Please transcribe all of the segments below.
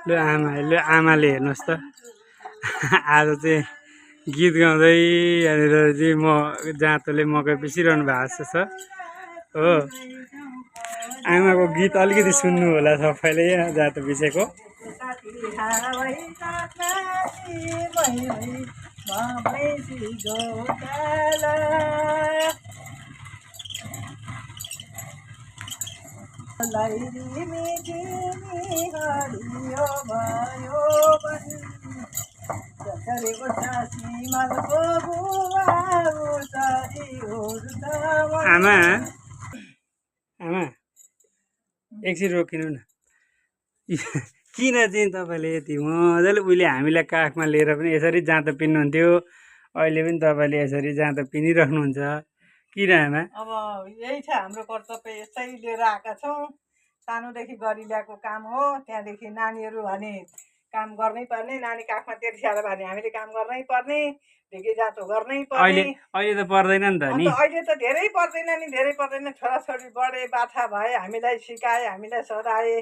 लु आमाले हेर्नुहोस् त आज चाहिँ गीत गाउँदै यहाँनिर चाहिँ जाँतोले मकै पिसिरहनु भएको छ हो। आमाको गीत अलिकति सुन्नु होला सबैले यहाँ जाँतो पिसेको। आमा आमा एकछिन रोकिनु न। किन चाहिँ तपाईँले यति मजाले उहिले हामीलाई काखमा लिएर पनि यसरी जाँतो पिन्नुहुन्थ्यो, अहिले पनि तपाईँले यसरी जाँतो पिनिराख्नुहुन्छ किन आमा? अब यही छ हाम्रो कर्तव्य, यसै लिएर आएका छौँ। सानोदेखि गरिल्याएको काम हो। त्यहाँदेखि नानीहरू भने काम गर्नै पर्ने, नानी काखमा त्यतिखेर भने हामीले काम गर्नै पर्ने, ढिकी जाँतो गर्नै पर्ने। अहिले त पर्दैन नि त नि। अहिले त धेरै पर्दैन नि, धेरै पर्दैन। छोराछोरी बढे, बाठा भए, हामीलाई सिकाए, हामीलाई सधाए।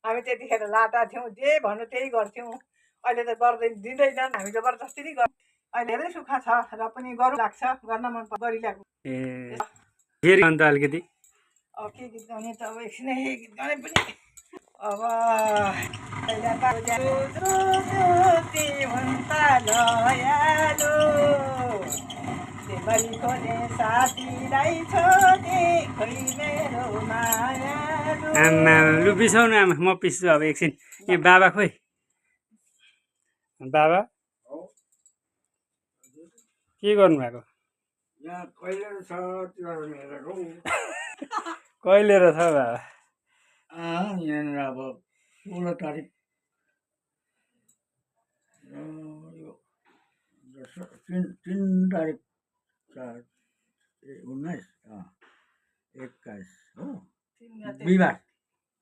हामी त्यतिखेर लाटा थियौँ, जे भन्नु त्यही गर्थ्यौँ। अहिले त गर्दैन, दिँदैनन्, हामी जबरजस्ती नै गर्छौँ। अहिले धेरै सुख छ र पनि गरौँ लाग्छ, गर्न मन गरिल्याएको। ए फेरि अन्त अलिकति अब के गीत गाउने त, अब एकछिनै गीत गाउने पनि। अब आमा लु बिसाउनु आमा, म पिस्छु अब एकछिन। ए बाबा खोइ, बाबा के गर्नु भएको? कहिले र छ बाबा? यहाँनिर अब 16 तारिक 3 तारिक 19 21 हो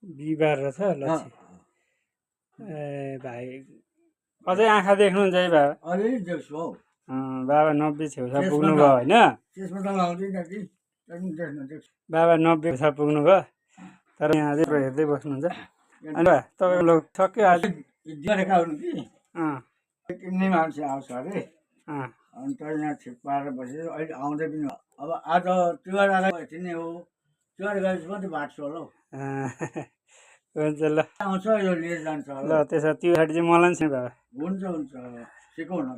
बिहिबार रहेछ लक्ष्मी। ए भाइ अझै आँखा देख्नुहुन्छ है बाबा? अलिअलि देख्छु हौ। बाबा 90 छेउछाउ पुग्नुभयो होइन? त्यसमा त लाउँदैन कि बाबा 90 छेउछाउ पुग्नुभयो, तर यहाँ चाहिँ हेर्दै बस्नुहुन्छ। अन्त तपाईँको लोक सक्यो आज गरेका हुन् कि किन्ने मान्छे आउँछ अरे, अन्त यहाँ ठिक पारेर बसेर अहिले आउँदै पनि अब आज तिहार आएको नै हो। तिहार गएपछि मात्रै बाँड्छु होला हौ। हुन्छ ल आउँछ यो लिएर जान्छ ल त्यसो तिहार चाहिँ मलाई नि बाबा। हुन्छ सिकाउन।